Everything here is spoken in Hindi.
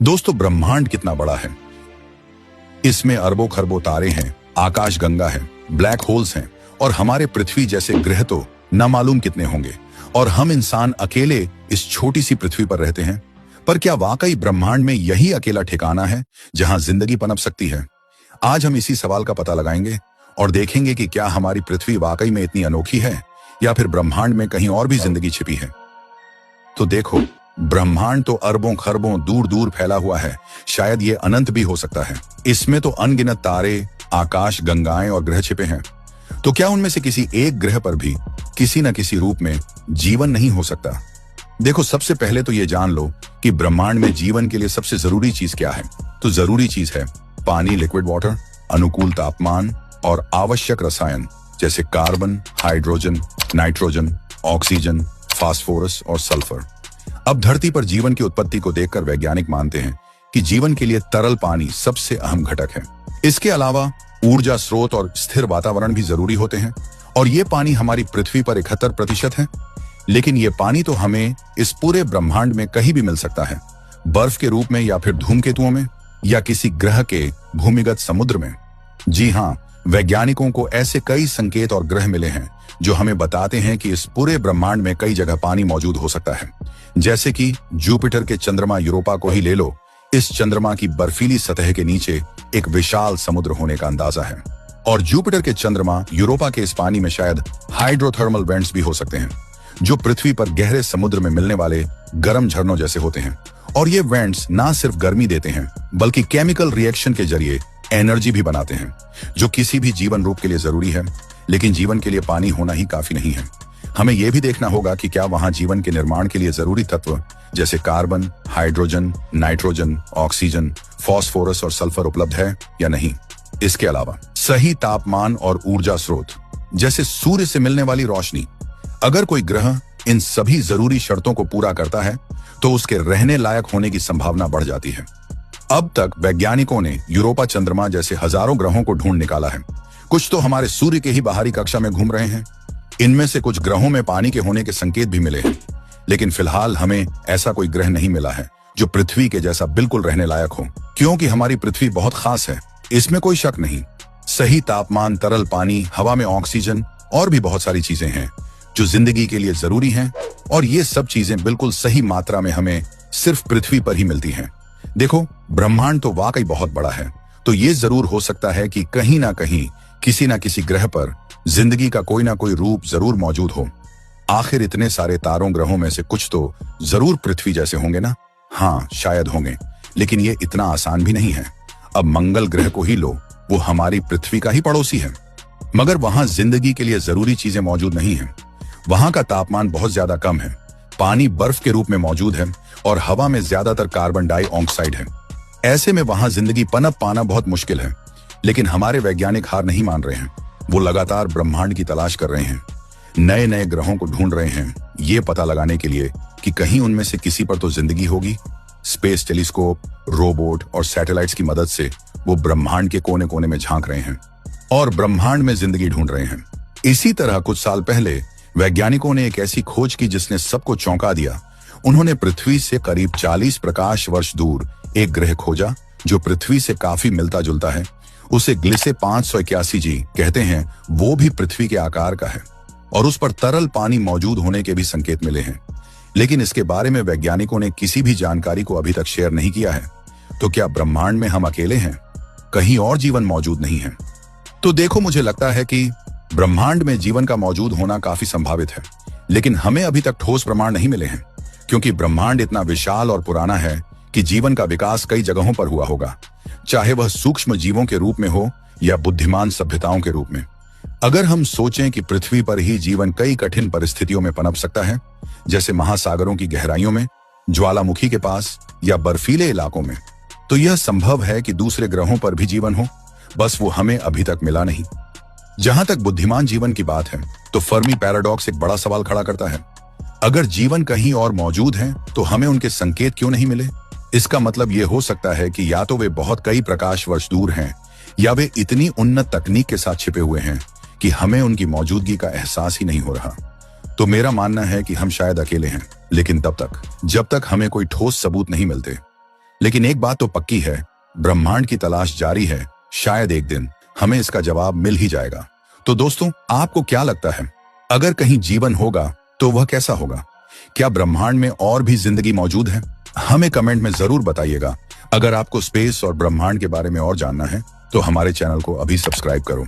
दोस्तों, ब्रह्मांड कितना बड़ा है। इसमें अरबों खरबों तारे हैं, आकाश गंगा है, ब्लैक होल्स हैं और हमारे पृथ्वी जैसे ग्रह तो न मालूम कितने होंगे। और हम इंसान अकेले इस छोटी सी पृथ्वी पर रहते हैं। पर क्या वाकई ब्रह्मांड में यही अकेला ठिकाना है जहां जिंदगी पनप सकती है? आज हम इसी सवाल का पता लगाएंगे और देखेंगे कि क्या हमारी पृथ्वी वाकई में इतनी अनोखी है या फिर ब्रह्मांड में कहीं और भी जिंदगी छिपी है। तो देखो, ब्रह्मांड तो अरबों खरबों दूर दूर फैला हुआ है, शायद ये अनंत भी हो सकता है। इसमें तो अनगिनत तारे, आकाश गंगाएं और ग्रह छिपे हैं। तो क्या उनमें से किसी एक ग्रह पर भी किसी न किसी रूप में जीवन नहीं हो सकता? देखो, सबसे पहले तो ये जान लो कि ब्रह्मांड में जीवन के लिए सबसे जरूरी चीज क्या है। तो जरूरी चीज है पानी, लिक्विड वाटर, अनुकूल तापमान और आवश्यक रसायन जैसे carbon, hydrogen, nitrogen, oxygen, phosphorus और सल्फर। अब धरती पर जीवन की उत्पत्ति को देखकर वैज्ञानिक मानते हैं कि जीवन के लिए तरल पानी सबसे अहम घटक है। इसके अलावा ऊर्जा स्रोत और स्थिर वातावरण भी जरूरी होते हैं और ये पानी हमारी पृथ्वी पर 71% है। लेकिन ये पानी तो हमें इस पूरे ब्रह्मांड में कहीं भी मिल सकता है, बर्फ के रूप में या फिर धूमकेतुओं में या किसी ग्रह के भूमिगत समुद्र में। जी हाँ, वैज्ञानिकों को ऐसे कई संकेत और ग्रह मिले हैं जो हमें बताते हैं कि इस पूरे ब्रह्मांड में कई जगह पानी मौजूद हो सकता है। जैसे कि जुपिटर के चंद्रमा यूरोपा को ही ले लो, इस चंद्रमा की बर्फीली सतह के नीचे एक विशाल समुद्र होने का अंदाजा है। और जुपिटर के चंद्रमा यूरोपा के इस पानी में शायद हाइड्रोथर्मल वेंट्स भी हो सकते हैं, जो पृथ्वी पर गहरे समुद्र में मिलने वाले गर्म झरनों जैसे होते हैं। और ये वेंट्स ना सिर्फ गर्मी देते हैं बल्कि केमिकल रिएक्शन के जरिए एनर्जी भी बनाते हैं, जो किसी भी जीवन रूप के लिए जरूरी है। लेकिन जीवन के लिए पानी होना ही काफी नहीं है। हमें यह भी देखना होगा कि क्या वहां जीवन के निर्माण के लिए जरूरी तत्व जैसे carbon, hydrogen, nitrogen, oxygen, phosphorus और सल्फर उपलब्ध है या नहीं। इसके अलावा सही तापमान और ऊर्जा स्रोत जैसे सूर्य से मिलने वाली रोशनी, अगर कोई ग्रह इन सभी जरूरी शर्तों को पूरा करता है तो उसके रहने लायक होने की संभावना बढ़ जाती है। अब तक वैज्ञानिकों ने यूरोपा चंद्रमा जैसे हजारों ग्रहों को ढूंढ निकाला है। कुछ तो हमारे सूर्य के ही बाहरी कक्षा में घूम रहे हैं। इनमें से कुछ ग्रहों में पानी के होने के संकेत भी मिले हैं, लेकिन फिलहाल हमें ऐसा कोई ग्रह नहीं मिला है जो पृथ्वी के जैसा बिल्कुल रहने लायक हो, क्योंकि हमारी पृथ्वी बहुत खास है, इसमें कोई शक नहीं। सही तापमान, तरल पानी, हवा में ऑक्सीजन और भी बहुत सारी चीजें हैं जो जिंदगी के लिए जरूरी हैं, और ये सब चीजें बिल्कुल सही मात्रा में हमें सिर्फ पृथ्वी पर ही मिलती हैं। देखो, ब्रह्मांड तो वाकई बहुत बड़ा है, तो ये जरूर हो सकता है कि कहीं ना कहीं किसी ना किसी ग्रह पर जिंदगी का कोई ना कोई रूप जरूर मौजूद हो। आखिर इतने सारे तारों ग्रहों में से कुछ तो जरूर पृथ्वी जैसे होंगे ना। हाँ, शायद होंगे, लेकिन ये इतना आसान भी नहीं है। अब मंगल ग्रह को ही लो, वो हमारी पृथ्वी का ही पड़ोसी है, मगर वहां जिंदगी के लिए जरूरी चीजें मौजूद नहीं है। वहां का तापमान बहुत ज्यादा कम है, पानी बर्फ के रूप में मौजूद है और हवा में ज्यादातर कार्बन डाइऑक्साइड है। ऐसे में वहां जिंदगी पनप पाना बहुत मुश्किल है। लेकिन हमारे वैज्ञानिक हार नहीं मान रहे हैं। वो लगातार ब्रह्मांड की तलाश कर रहे हैं, नए नए ग्रहों को ढूंढ रहे हैं, ये पता लगाने के लिए कि कहीं उनमें से किसी पर तो जिंदगी होगी। स्पेस टेलीस्कोप, रोबोट और सैटेलाइट्स की मदद से वो ब्रह्मांड के कोने कोने में झांक रहे हैं और ब्रह्मांड में जिंदगी ढूंढ रहे हैं। इसी तरह कुछ साल पहले वैज्ञानिकों ने एक ऐसी खोज की जिसने सबको चौंका दिया। उन्होंने पृथ्वी से करीब 40 प्रकाश वर्ष दूर एक ग्रह खोजा जो पृथ्वी से काफी मिलता जुलता है। उसे ग्लिसे 581 जी कहते हैं। वो भी पृथ्वी के आकार का है और उस पर तरल पानी मौजूद होने के भी संकेत मिले हैं। लेकिन इसके बारे में वैज्ञानिकों ने किसी भी जानकारी को अभी तक शेयर नहीं किया है। तो क्या ब्रह्मांड में हम अकेले हैं? कहीं और जीवन मौजूद नहीं है? तो देखो, मुझे लगता है कि ब्रह्मांड में जीवन का मौजूद होना काफी संभावित है, लेकिन हमें अभी तक ठोस प्रमाण नहीं मिले हैं, क्योंकि ब्रह्मांड इतना विशाल और पुराना है कि जीवन का विकास कई जगहों पर हुआ होगा, चाहे वह सूक्ष्म जीवों के रूप में हो या बुद्धिमान सभ्यताओं के रूप में। अगर हम सोचें कि पृथ्वी पर ही जीवन कई कठिन परिस्थितियों में पनप सकता है, जैसे महासागरों की गहराइयों में, ज्वालामुखी के पास या बर्फीले इलाकों में, तो यह संभव है कि दूसरे ग्रहों पर भी जीवन हो, बस वो हमें अभी तक मिला नहीं। जहां तक बुद्धिमान जीवन की बात है, तो फर्मी पैराडॉक्स एक बड़ा सवाल खड़ा करता है। अगर जीवन कहीं और मौजूद है तो हमें उनके संकेत क्यों नहीं मिले? इसका मतलब यह हो सकता है कि या तो वे बहुत कई प्रकाश वर्ष दूर हैं, या वे इतनी उन्नत तकनीक के साथ छिपे हुए हैं कि हमें उनकी मौजूदगी का एहसास ही नहीं हो रहा। तो मेरा मानना है कि हम शायद अकेले हैं, लेकिन तब तक, जब तक हमें कोई ठोस सबूत नहीं मिलते, लेकिन एक बात तो पक्की है, ब्रह्मांड की तलाश जारी है। शायद एक दिन हमें इसका जवाब मिल ही जाएगा। तो दोस्तों, आपको क्या लगता है, अगर कहीं जीवन होगा तो वह कैसा होगा? क्या ब्रह्मांड में और भी जिंदगी मौजूद है? हमें कमेंट में जरूर बताइएगा। अगर आपको स्पेस और ब्रह्मांड के बारे में और जानना है तो हमारे चैनल को अभी सब्सक्राइब करो।